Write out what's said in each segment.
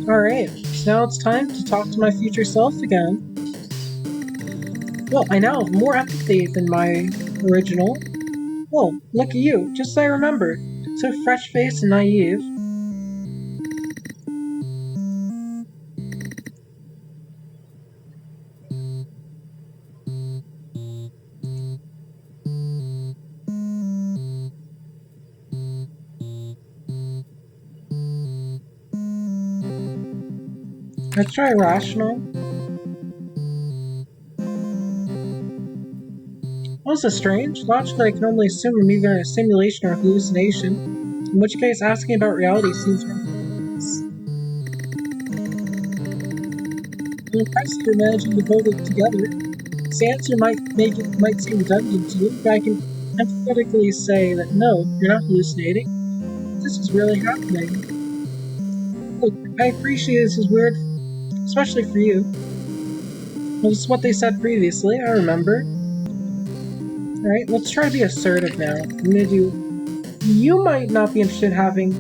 Alright, so now it's time to talk to my future self again. Well, I now have more empathy than my original. Oh, look at you, just as I remembered. So fresh-faced and naive. Let's try rational. Well, this is strange. Logically, I can only assume I'm either in a simulation or hallucination, in which case asking about reality seems ridiculous. I'm impressed you're managing to hold it together. This answer might seem redundant to you, but I can empathetically say that no, you're not hallucinating. This is really happening. Look, I appreciate this is weird, especially for you. Well, this is what they said previously, I remember. Alright, let's try to be assertive now. I'm gonna do... You might not be interested in having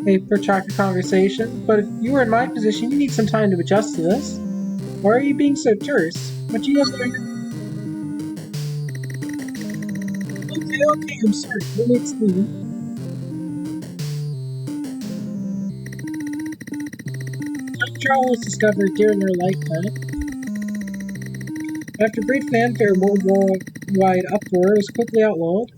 a protracted conversation, but if you were in my position, you need some time to adjust to this. Why are you being so terse? What do you have there? Okay, I'm sorry. Let me explain. Time travel was discovered during our lifetime. After great fanfare, worldwide uproar was quickly outlawed.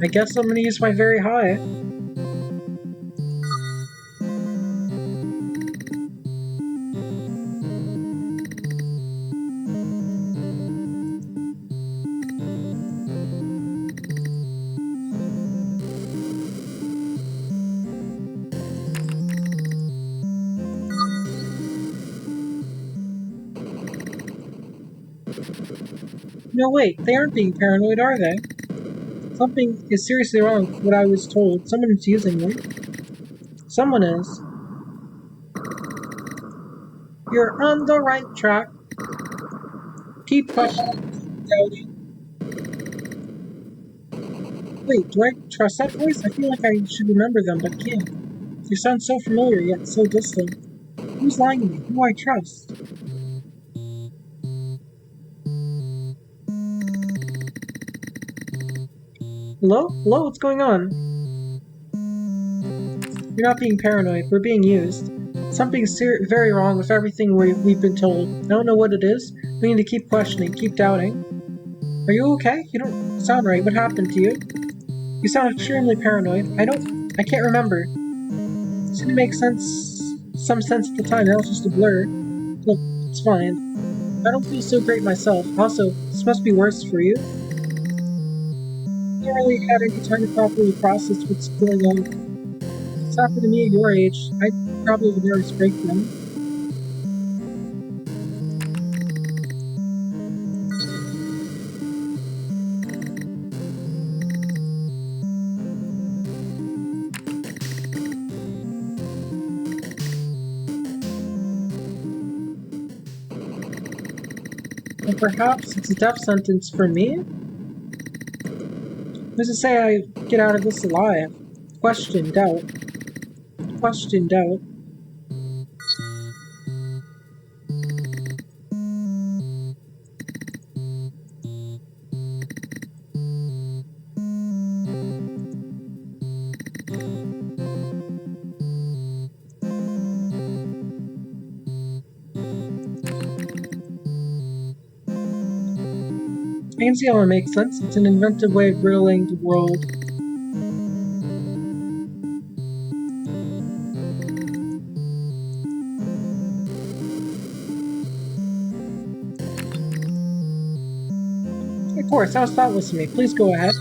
I guess I'm gonna use my very high. No, wait, they aren't being paranoid, are they? Something is seriously wrong with what I was told. Someone is using me. Someone is. You're on the right track. Keep questioning, keep doubting. Wait, do I trust that voice? I feel like I should remember them, but can't. You sound so familiar, yet so distant. Who's lying to me? Who do I trust? Hello? Hello, what's going on? You're not being paranoid, we're being used. Something's very wrong with everything we've been told. I don't know what it is. We need to keep questioning, keep doubting. Are you okay? You don't sound right. What happened to you? You sound extremely paranoid. I can't remember. It didn't make some sense at the time. That was just a blur. Look, it's fine. I don't feel so great myself. Also, this must be worse for you. I haven't really had any time to properly process what's going on. If it's happened to me at your age, I'd probably have a nervous breakdown. And perhaps it's a death sentence for me? Who's to say I get out of this alive? Question, doubt. Question, doubt. I can see how it makes sense. It's an inventive way of riddling the world. Of course, that was thoughtless of me. Please go ahead.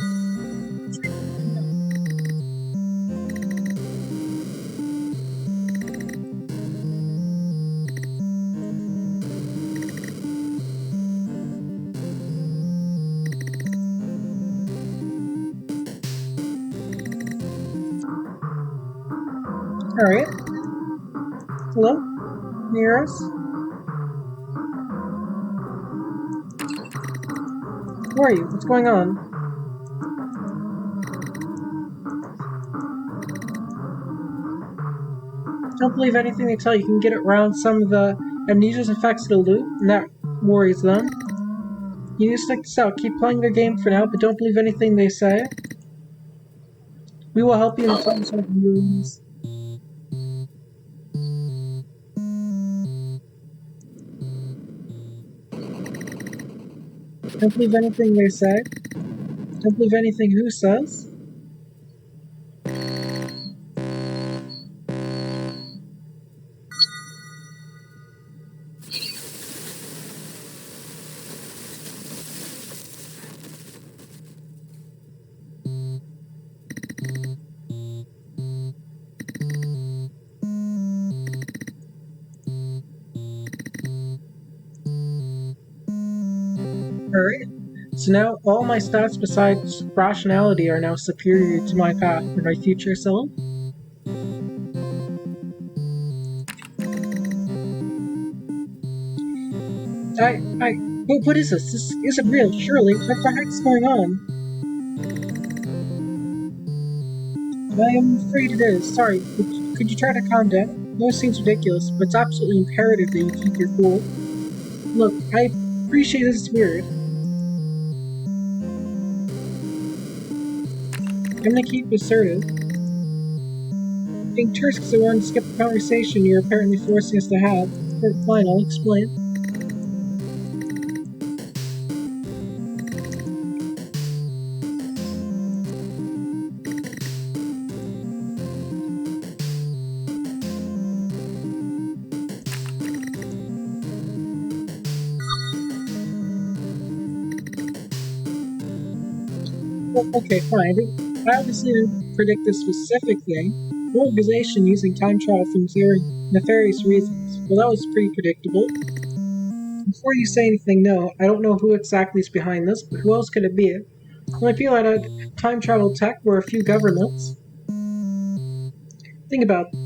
Alright. Hello? Near us? Who are you? What's going on? Don't believe anything they tell you. You can get around some of the amnesia's effects to loot, and that worries them. You need to stick this out. Keep playing their game for now, but don't believe anything they say. We will help you in some sort of rooms. Don't believe anything they say. Don't believe anything who says. Alright. So now all my stats besides rationality are now superior to my past and my future self. What is this? This isn't real, surely. What the heck's going on? I am afraid it is. Sorry, could you try to calm down? No, it seems ridiculous, but it's absolutely imperative that you keep your cool. Look, I appreciate this is weird. I'm gonna keep assertive. Being terse because I wanted to skip the conversation you're apparently forcing us to have. But fine, I'll explain. Well, okay, fine. I obviously didn't predict this specific thing. The organization using time travel for nefarious reasons. Well, that was pretty predictable. Before you say anything, no, I don't know who exactly is behind this, but who else could it be? The only people that had time travel tech were a few governments. Think about it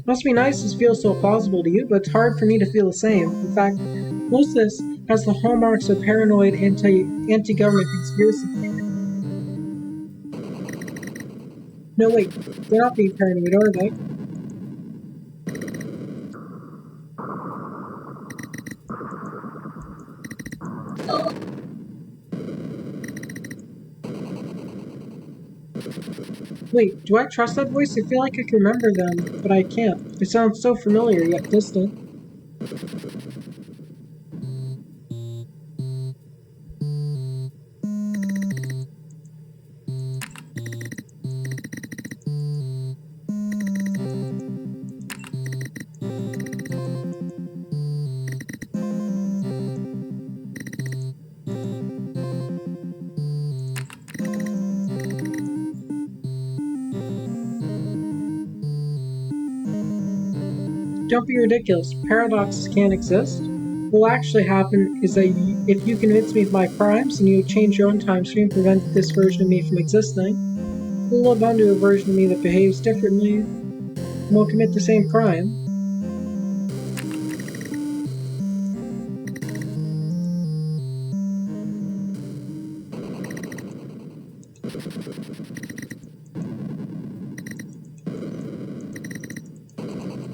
must be nice this feels so plausible to you, but it's hard for me to feel the same. In fact, most of this has the hallmarks of paranoid anti-government conspiracy theory. No, wait, they're not being paranoid, are they? Wait, do I trust that voice? I feel like I can remember them, but I can't. It sounds so familiar, yet distant. Don't be ridiculous. Paradoxes can't exist. What will actually happen is that if you convince me of my crimes, then you change your own time stream and prevent this version of me from existing. You'll live under a version of me that behaves differently and will commit the same crime.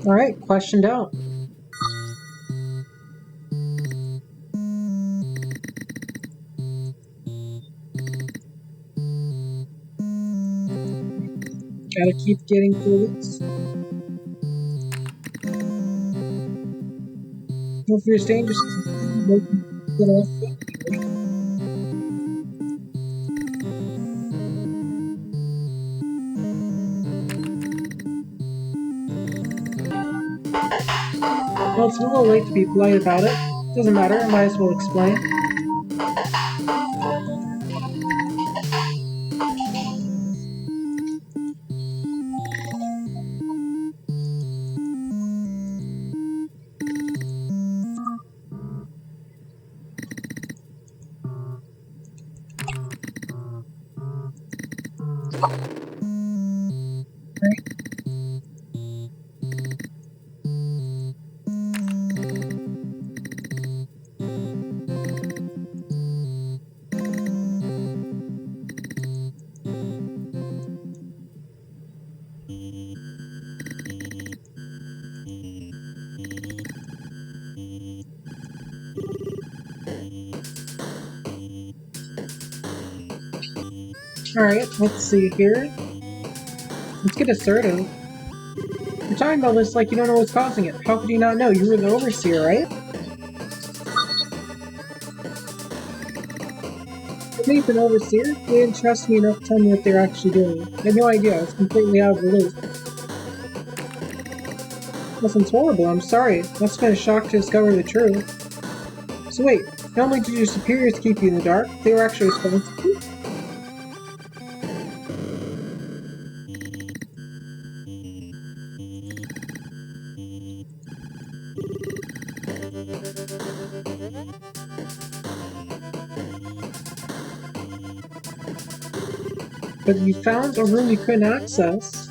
Alright, questioned out. Gotta keep getting through this. Well, if you're dangerous, get off. Well, it's a little late to be polite about it. Doesn't matter, I might as well explain. Alright, let's see here. Let's get assertive. You're talking about this like you don't know what's causing it. How could you not know? You were the overseer, right? If they've been overseer, they didn't trust me enough to tell me what they were actually doing. I had no idea, I was completely out of the loop. Nothing's horrible, I'm sorry. Must have been a shock to discover the truth. So wait, not only did your superiors keep you in the dark, they were actually responsible? But you found a room you couldn't access.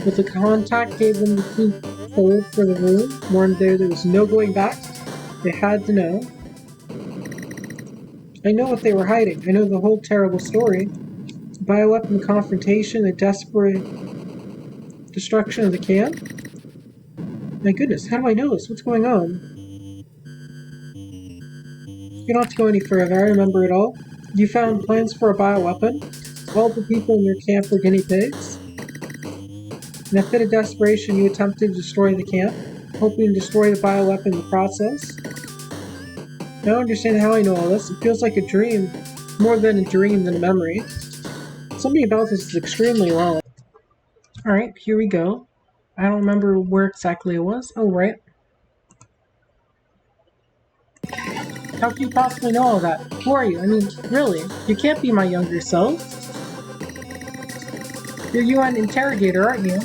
But the contact gave them the key code for the room, warned there was no going back. They had to know. I know what they were hiding. I know the whole terrible story. Bioweapon confrontation, the desperate destruction of the camp. My goodness, how do I know this? What's going on? You don't have to go any further, I remember it all. You found plans for a bioweapon. All the people in your camp were guinea pigs. In a fit of desperation, you attempted to destroy the camp, hoping to destroy the bioweapon in the process. I don't understand how I know all this. It feels like a dream. More than a dream than a memory. Something about this is extremely wrong. Alright, here we go. I don't remember where exactly it was. Oh, right. How can you possibly know all that? Who are you? I mean, really? You can't be my younger self. You're UN interrogator, aren't you?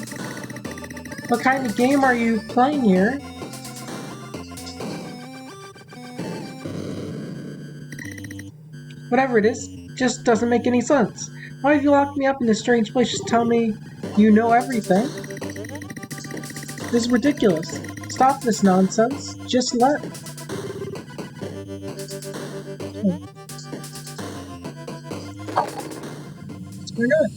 What kind of game are you playing here? Whatever it is, just doesn't make any sense. Why have you locked me up in this strange place? Just tell me you know everything. This is ridiculous. Stop this nonsense. Just let... We're good.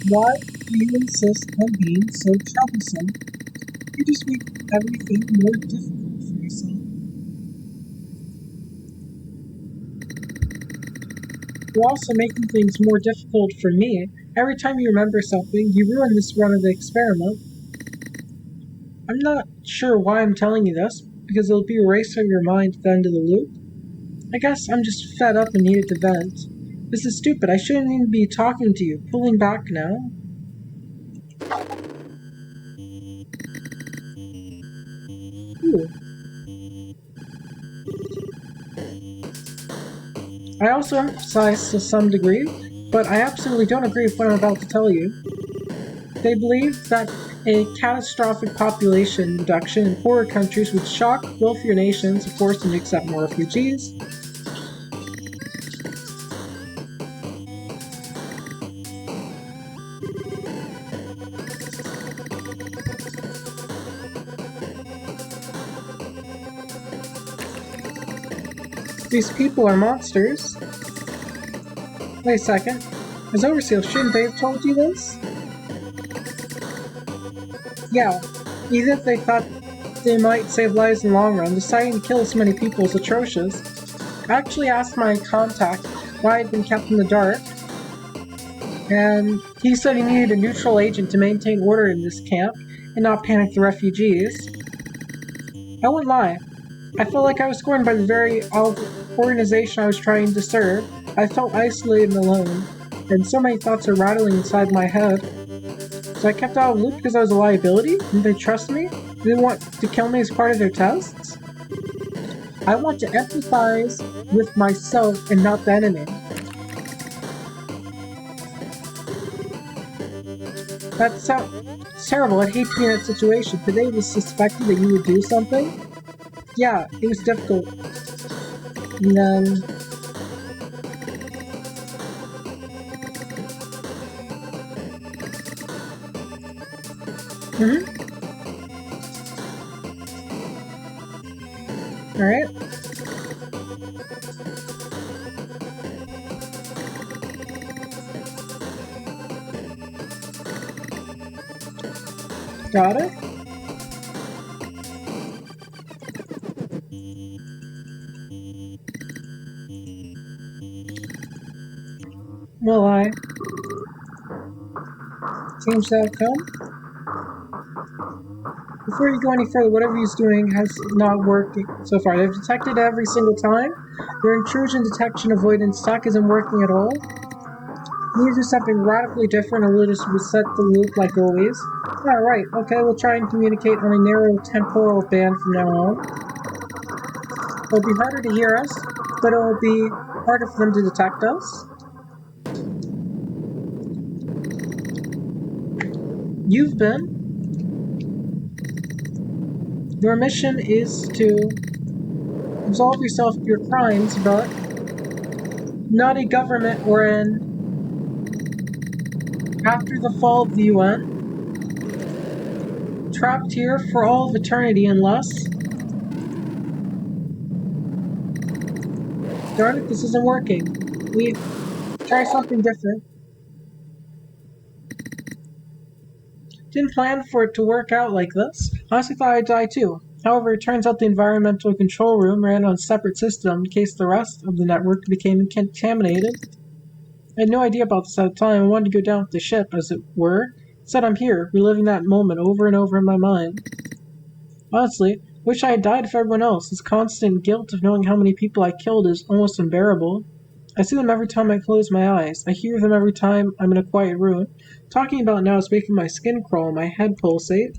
Why do you insist on being so troublesome? You just make everything more difficult for yourself. You're also making things more difficult for me. Every time you remember something, you ruin this run of the experiment. I'm not sure why I'm telling you this, because it'll be erased from your mind at the end of the loop. I guess I'm just fed up and needed to vent. This is stupid. I shouldn't even be talking to you. Pulling back now. Ooh. I also emphasize to some degree, but I absolutely don't agree with what I'm about to tell you. They believe that a catastrophic population reduction in poorer countries would shock wealthier nations, force them to accept more refugees. These people are monsters. Wait a second. As Overseer, shouldn't they have told you this? Yeah, even if they thought they might save lives in the long run, deciding to kill so many people is atrocious. I actually asked my contact why I'd been kept in the dark, and he said he needed a neutral agent to maintain order in this camp and not panic the refugees. I won't lie. I felt like I was scorned by the very organization I was trying to serve. I felt isolated and alone, and so many thoughts are rattling inside my head. So I kept out of the loop because I was a liability? Didn't they trust me? Did they want to kill me as part of their tests? I want to empathize with myself and not the enemy. That's terrible. I'd hate to be in that situation. Today it was suspected that you would do something. Yeah, it was difficult. And then... Alright. Got it? change the outcome? Before you go any further, whatever he's doing has not worked so far. They've detected every single time. Their intrusion detection avoidance tech isn't working at all. You need to do something radically different or we'll just reset the loop like always. Alright, okay, we'll try and communicate on a narrow temporal band from now on. It'll be harder to hear us, but it'll be harder for them to detect us. You've been. Your mission is to absolve yourself of your crimes, but not a government or an... After the fall of the UN, trapped here for all of eternity unless... Darn it, this isn't working. We try something different. Didn't plan for it to work out like this. Honestly thought I'd die too. However, it turns out the environmental control room ran on a separate system in case the rest of the network became contaminated. I had no idea about this at the time. I wanted to go down with the ship, as it were. Instead, I'm here, reliving that moment over and over in my mind. Honestly, wish I had died for everyone else. This constant guilt of knowing how many people I killed is almost unbearable. I see them every time I close my eyes. I hear them every time I'm in a quiet room. Talking about it now is making my skin crawl and my head pulsate.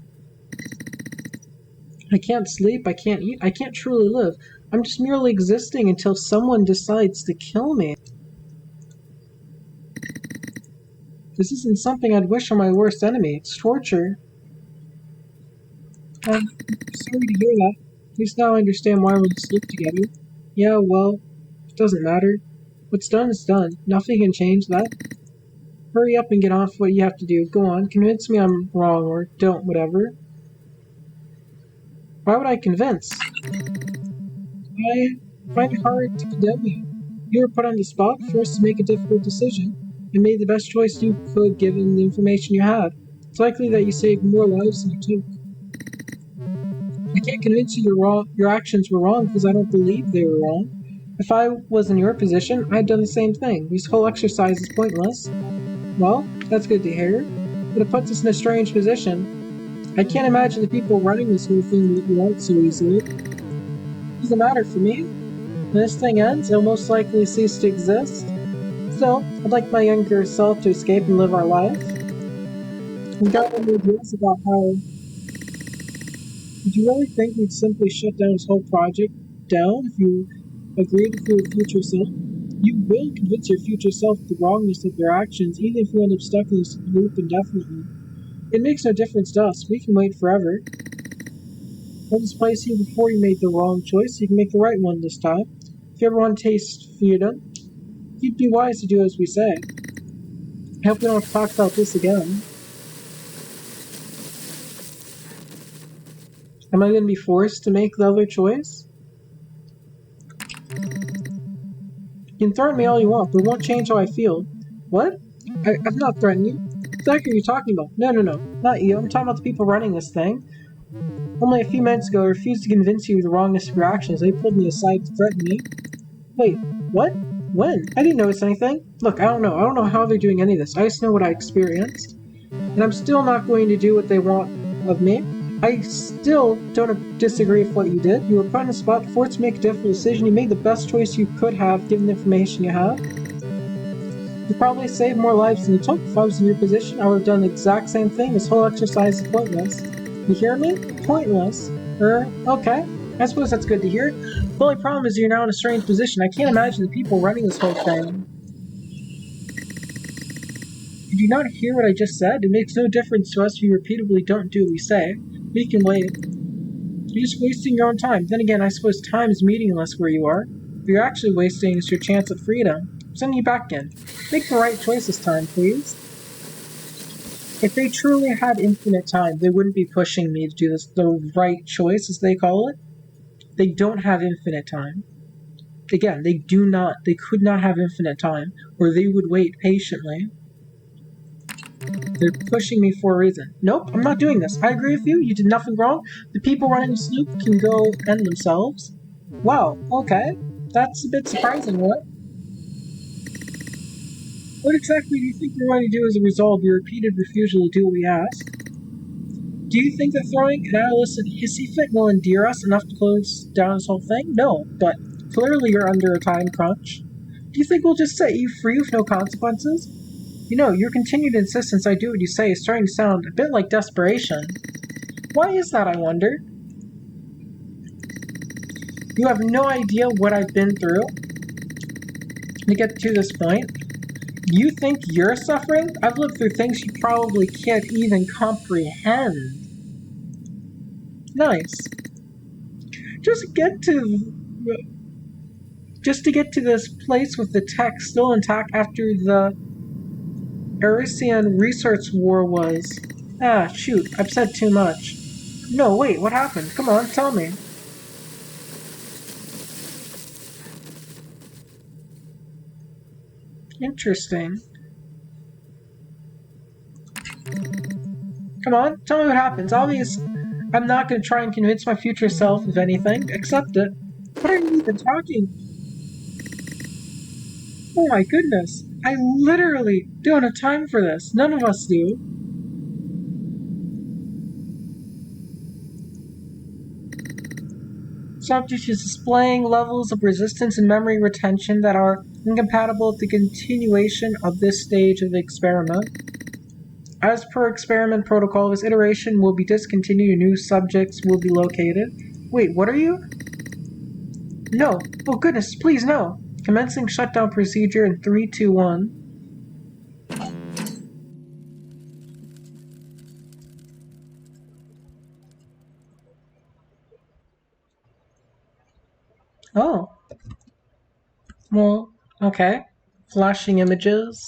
I can't sleep, I can't eat, I can't truly live. I'm just merely existing until someone decides to kill me. This isn't something I'd wish on my worst enemy. It's torture. I'm sorry to hear that. At least now I understand why we'll sleep together. Yeah, well, it doesn't matter. What's done is done. Nothing can change that. Hurry up and get off what you have to do. Go on, convince me I'm wrong, or don't, whatever. Why would I convince? I find it hard to condemn you. You were put on the spot, forced to make a difficult decision, and made the best choice you could given the information you had. It's likely that you saved more lives than you took. I can't convince you your actions were wrong because I don't believe they were wrong. If I was in your position, I'd done the same thing. This whole exercise is pointless. Well, that's good to hear, but it puts us in a strange position. I can't imagine the people running this whole thing would you out so easily. It doesn't matter for me. When this thing ends, it'll most likely cease to exist. Still, I'd like my younger self to escape and live our life. We've got any ideas about how... Did you really think we'd simply shut down this whole project down if you agreed with your future self? You will convince your future self of the wrongness of their actions, even if you end up stuck in this loop indefinitely. It makes no difference to us. We can wait forever. I'll just place you before you made the wrong choice. You can make the right one this time. If you ever want to taste freedom, you'd be wise to do as we say. I hope we don't have to talk about this again. Am I going to be forced to make the other choice? You can threaten me all you want, but it won't change how I feel. What? I've not threatened you. What are you talking about? No, not you. I'm talking about the people running this thing. Only a few minutes ago, I refused to convince you of the wrongness of your actions. They pulled me aside to threaten me. Wait, what? When? I didn't notice anything. Look, I don't know. I don't know how they're doing any of this. I just know what I experienced. And I'm still not going to do what they want of me. I still don't disagree with what you did. You were put on the spot, forced to make a difficult decision. You made the best choice you could have, given the information you have. You probably saved more lives than you took. If I was in your position, I would have done the exact same thing. This whole exercise is pointless. You hear me? Pointless. Okay. I suppose that's good to hear. The only problem is you're now in a strange position. I can't imagine the people running this whole thing. Did you not hear what I just said? It makes no difference to us if you repeatedly don't do what we say. We can wait. You're just wasting your own time. Then again, I suppose time is meaningless where you are. What you're actually wasting is your chance at freedom. I'm sending you back in. Make the right choice this time, please. If they truly had infinite time, they wouldn't be pushing me to do this, the right choice, as they call it. They don't have infinite time. Again, they could not have infinite time, or they would wait patiently. They're pushing me for a reason. Nope, I'm not doing this. I agree with you, you did nothing wrong. The people running the sloop can go end themselves. Wow, okay. That's a bit surprising, what? What exactly do you think we're going to do as a result of your repeated refusal to do what we ask? Do you think that throwing an adolescent hissy fit will endear us enough to close down this whole thing? No, but clearly you're under a time crunch. Do you think we'll just set you free with no consequences? You know, your continued insistence I do what you say is starting to sound a bit like desperation. Why is that, I wonder? You have no idea what I've been through to get to this point. You think you're suffering? I've lived through things you probably can't even comprehend. Nice. Just to get to this place with the tech still intact after the Erisian Research War was... Ah, shoot, I've said too much. No, wait, what happened? Come on, tell me. Interesting. Come on, tell me what happens. Obviously, I'm not going to try and convince my future self of anything. Accept it. What are you even talking? Oh my goodness. I literally don't have time for this. None of us do. Subject is displaying levels of resistance and memory retention that are incompatible with the continuation of this stage of the experiment. As per experiment protocol, this iteration will be discontinued and new subjects will be located. Wait, what are you? No. Oh goodness, please no. Commencing shutdown procedure in 3, 2, 1. Oh. Well, okay. Flashing images.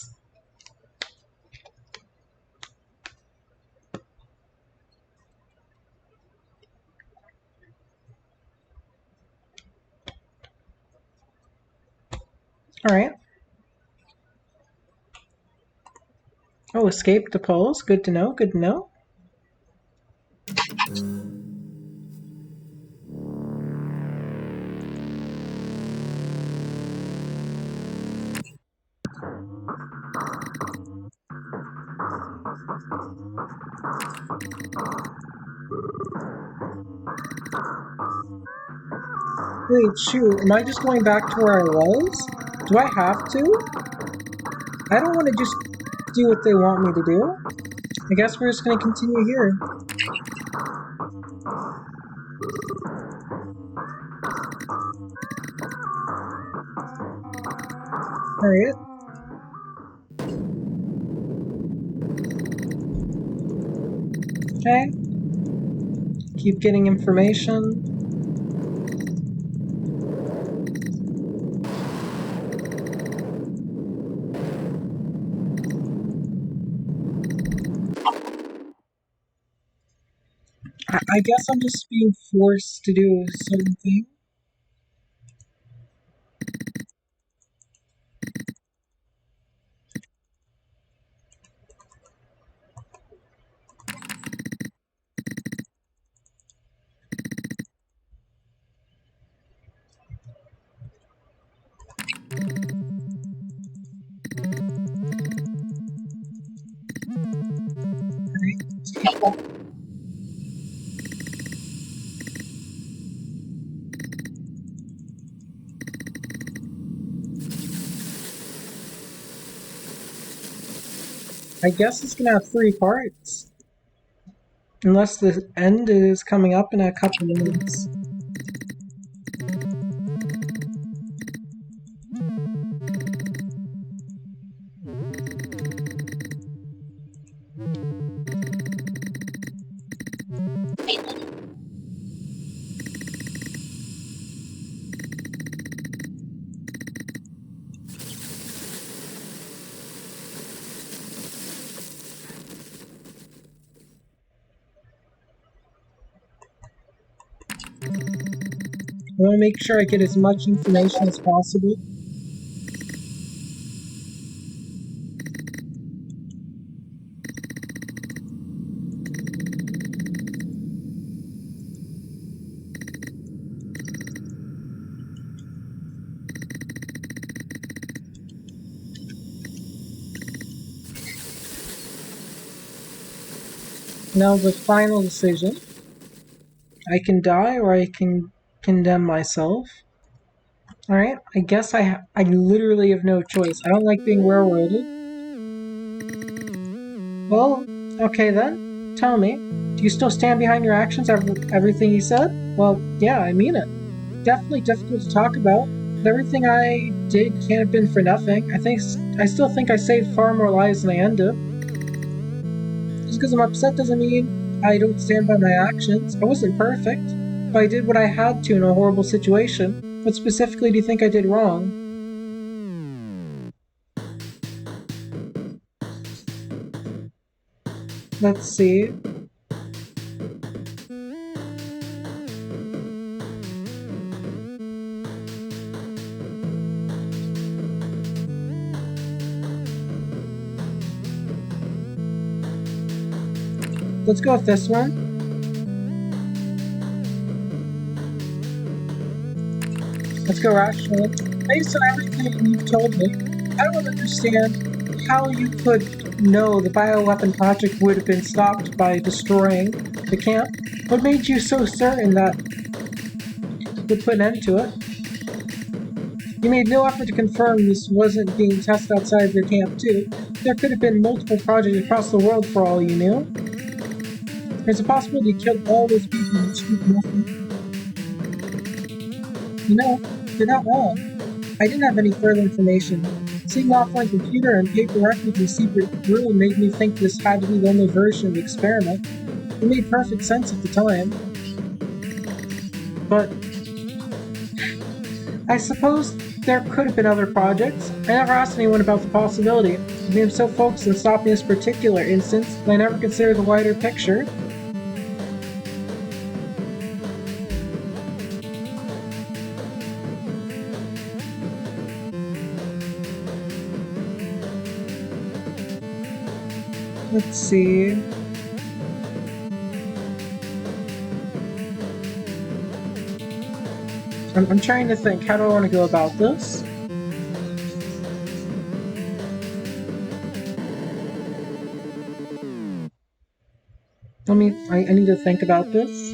Alright. Oh, escape the polls. Good to know, good to know. Wait, shoot, am I just going back to where I was? Do I have to? I don't want to just do what they want me to do. I guess we're just going to continue here. Alright. Okay. Keep getting information. I guess I'm just being forced to do a certain thing. I guess it's gonna have 3 parts. Unless the end is coming up in a couple minutes. I want to make sure I get as much information as possible. Now the final decision. I can die or I can condemn myself. Alright, I guess I literally have no choice. I don't like being railroaded. Well, okay then. Tell me, do you still stand behind your actions, everything you said? Well, yeah, I mean it. Definitely difficult to talk about, but everything I did can't have been for nothing. I still think I saved far more lives than I ended. Just because I'm upset doesn't mean I don't stand by my actions. I wasn't perfect, but I did what I had to in a horrible situation. What specifically do you think I did wrong? Let's see. Let's go with this one. Let's go rational. Based on everything you've told me, I don't understand how you could know the bioweapon project would have been stopped by destroying the camp. What made you so certain that it would put an end to it? You made no effort to confirm this wasn't being tested outside of your camp too. There could have been multiple projects across the world for all you knew. There's a possibility you killed all those people and achieved nothing. You know, you're not wrong. I didn't have any further information. Seeing offline computer and paper records in the secret room made me think this had to be the only version of the experiment. It made perfect sense at the time. But I suppose there could have been other projects. I never asked anyone about the possibility. I am so focused on stopping this particular instance that I never considered the wider picture. Let's see. I'm trying to think, how do I want to go about this? I need to think about this.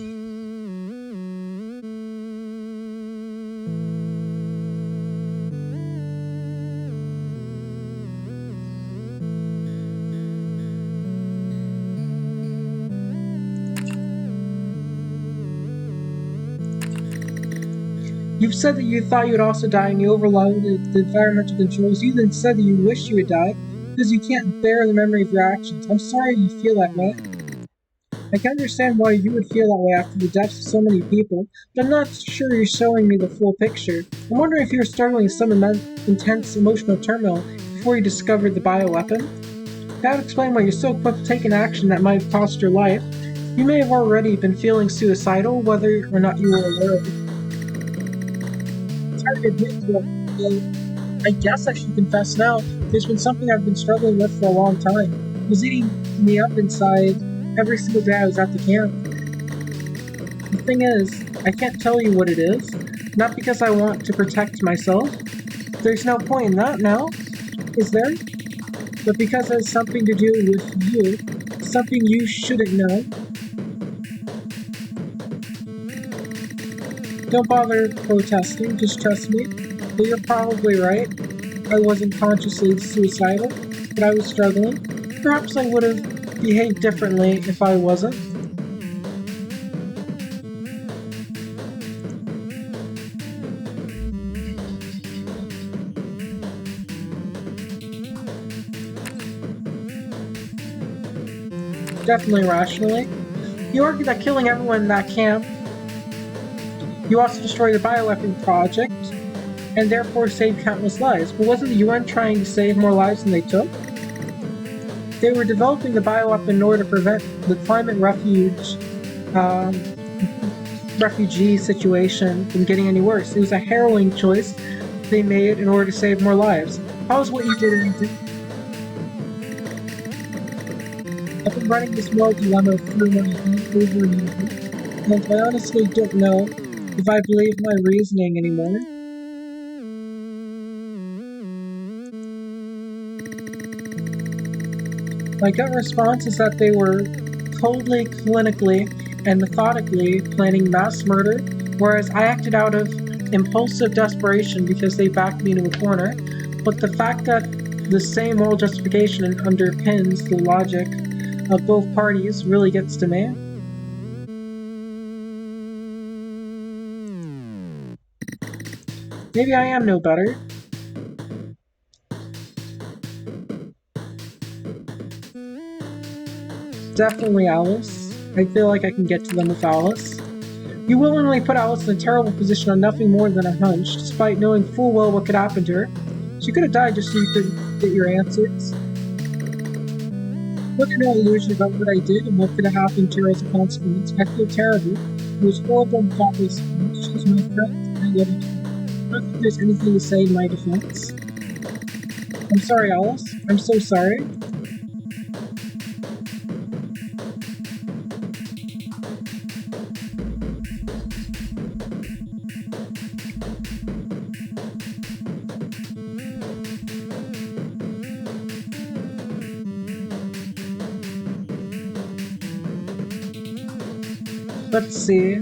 You've said that you thought you would also die and you overloaded the environmental controls. You then said that you wish you would die because you can't bear the memory of your actions. I'm sorry you feel that way. I can understand why you would feel that way after the deaths of so many people, but I'm not sure you're showing me the full picture. I'm wondering if you were struggling with some intense emotional turmoil before you discovered the bioweapon. That would explain why you're so quick to take an action that might have cost your life. You may have already been feeling suicidal, whether or not you were aware of it. It's hard to admit, but I guess I should confess now. There's been something I've been struggling with for a long time. It was eating me up inside every single day I was at the camp. The thing is, I can't tell you what it is, not because I want to protect myself. There's no point in that now, is there? But because it has something to do with you, something you shouldn't know. Don't bother protesting, just trust me. But you're probably right. I wasn't consciously suicidal, but I was struggling. Perhaps I would have behaved differently if I wasn't. Definitely rationally. You argued that killing everyone in that camp. You also destroyed the bioweapon project, and therefore saved countless lives. But wasn't the UN trying to save more lives than they took? They were developing the bioweapon in order to prevent the climate refugee situation from getting any worse. It was a harrowing choice they made in order to save more lives. How is what you did anything? I've been running this moral dilemma through my head over and over, and I honestly don't know if I believe my reasoning anymore. My gut response is that they were coldly, clinically, and methodically planning mass murder, whereas I acted out of impulsive desperation because they backed me into a corner. But the fact that the same moral justification underpins the logic of both parties really gets to me. Maybe I am no better. Definitely Alice. I feel like I can get to them with Alice. You willingly put Alice in a terrible position on nothing more than a hunch, despite knowing full well what could happen to her. She could have died just so you could get your answers. Look, no illusion about what I did and what could have happened to her as a consequence. I feel terrible. It was horrible and thoughtless. She's my friend, and I love her. I don't think there's anything to say in my defense. I'm sorry, Alice. I'm so sorry. Let's see.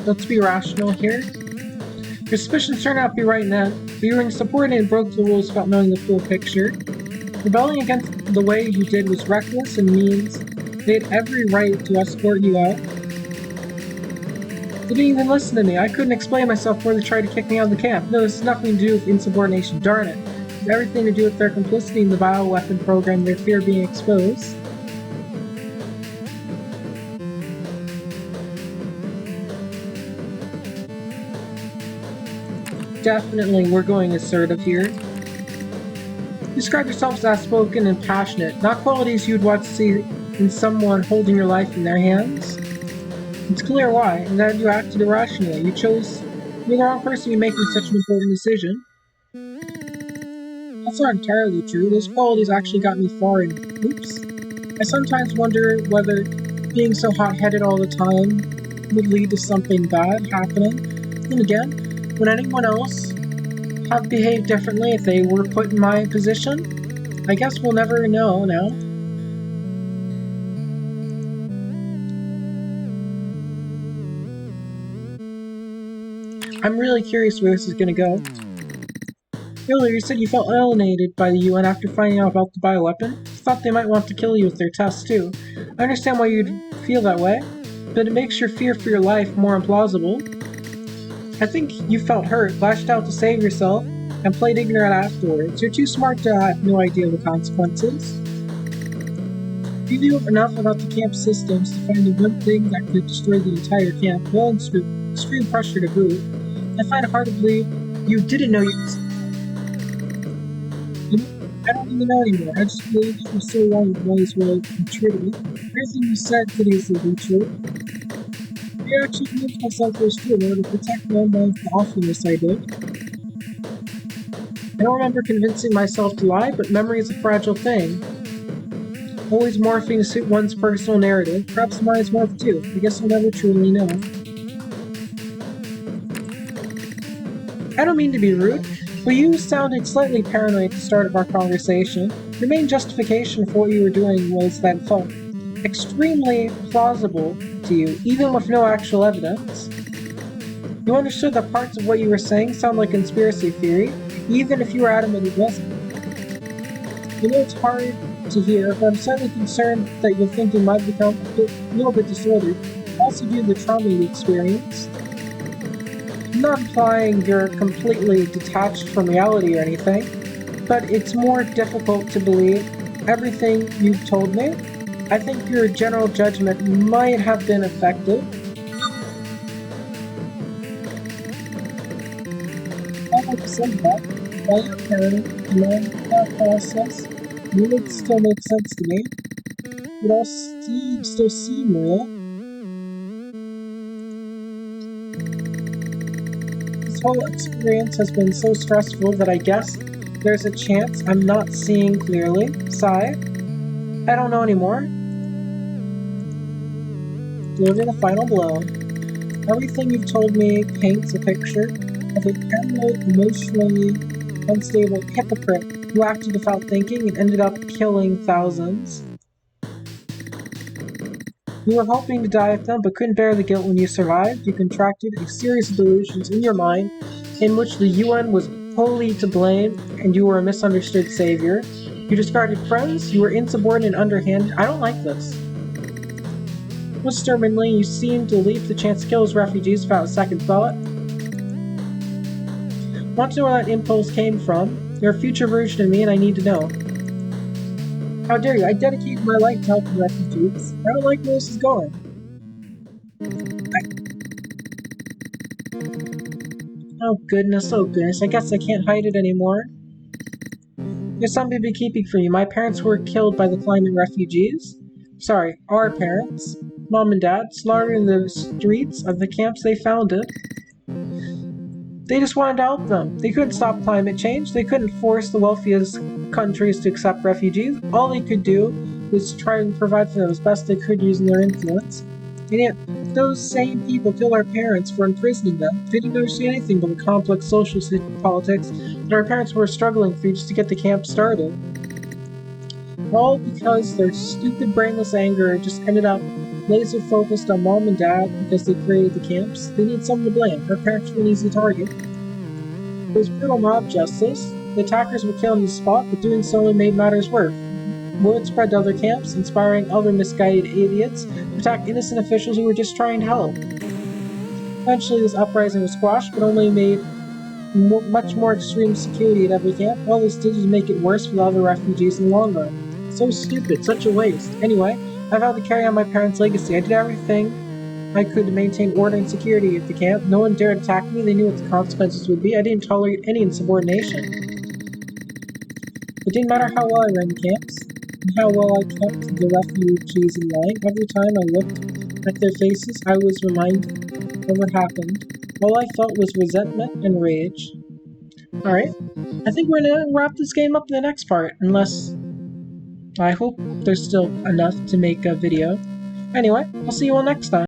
Let's be rational here. Your suspicions turned out to be right now, but you were insubordinate and broke the rules without knowing the full picture. Rebelling against the way you did was reckless and means they had every right to escort you out. They didn't even listen to me. I couldn't explain myself before they tried to kick me out of the camp. No, this has nothing to do with insubordination, darn it. It has everything to do with their complicity in the bioweapon program, their fear of being exposed. Definitely, we're going assertive here. Describe yourself as outspoken and passionate, not qualities you'd want to see in someone holding your life in their hands. It's clear why, and that you acted irrationally. You're the wrong person to be making such an important decision. That's not entirely true. Those qualities actually got me far in hoops. I sometimes wonder whether being so hot-headed all the time would lead to something bad happening. Then again, would anyone else have behaved differently if they were put in my position? I guess we'll never know now. I'm really curious where this is gonna go. Earlier, you said you felt alienated by the UN after finding out about the bioweapon. You thought they might want to kill you with their tests, too. I understand why you'd feel that way, but it makes your fear for your life more implausible. I think you felt hurt, lashed out to save yourself, and played ignorant afterwards. You're too smart to have no idea of the consequences. You knew enough about the camp systems to find the one thing that could destroy the entire camp, well and extreme pressure to boot. I find it hard to believe you didn't know you. I don't even know anymore. I just believed for so long it might as well be true to me. Everything you said could easily be true. I actually convinced myself it was true in order to protect my own life the awfulness I did. I don't remember convincing myself to lie, but memory is a fragile thing. Always morphing to suit one's personal narrative. Perhaps mine is morphed too. I guess I'll never truly know. I don't mean to be rude, but you sounded slightly paranoid at the start of our conversation. Your main justification for what you were doing was that it felt extremely plausible to you, even with no actual evidence. You understood that parts of what you were saying sound like conspiracy theory, even if you were adamant it wasn't. I know it's hard to hear, but I'm certainly concerned that your thinking might become a little bit disordered, also due to the trauma you experienced. I'm not implying you're completely detached from reality or anything, but it's more difficult to believe everything you've told me. I think your general judgment might have been effective. I'd like to say that, while you're paranoid, along that process, would still make sense to me. It all still seem real. This whole experience has been so stressful that I guess there's a chance I'm not seeing clearly. Sigh. I don't know anymore. Deliver the final blow. Everything you've told me paints a picture of a paranoid, emotionally unstable hypocrite You acted without thinking and ended up killing thousands. You were hoping to die with them, but couldn't bear the guilt when you survived. You contracted a series of delusions in your mind in which the UN was wholly to blame and you were a misunderstood savior. You discarded friends, you were insubordinate and underhanded. I don't like this. Most disturbingly, you seemed to leap the chance to kill those refugees without a second thought. Want to know where that impulse came from? You're a future version of me and I need to know. How dare you? I dedicated my life to helping refugees. I don't like where this is going. Oh goodness, I guess I can't hide it anymore. There's something to be keeping from you. My parents were killed by the climate refugees. Sorry, our parents. Mom and Dad, slaughtered in the streets of the camps they founded. They just wanted to help them. They couldn't stop climate change. They couldn't force the wealthiest countries to accept refugees. All they could do was try and provide for them as best they could using their influence. And yet, those same people killed our parents for imprisoning them. They didn't understand anything but the complex social politics that our parents were struggling through just to get the camp started. All because their stupid, brainless anger just ended up laser focused on Mom and Dad because they created the camps. They need someone to blame. Our parents were an easy target. It was brutal mob justice. The attackers were killed on the spot, but doing so only made matters worse. Word spread to other camps, inspiring other misguided idiots to attack innocent officials who were just trying to help. Eventually, this uprising was squashed, but only made much more extreme security at every camp. All this did was make it worse for the other refugees in the long run. So stupid, such a waste. Anyway, I vowed to carry on my parents' legacy. I did everything I could to maintain order and security at the camp. No one dared attack me. They knew what the consequences would be. I didn't tolerate any insubordination. It didn't matter how well I ran the camps, and how well I kept the refugees in line. Every time I looked at their faces, I was reminded of what happened. All I felt was resentment and rage. Alright, I think we're gonna wrap this game up in the next part, unless... I hope there's still enough to make a video. Anyway, I'll see you all next time.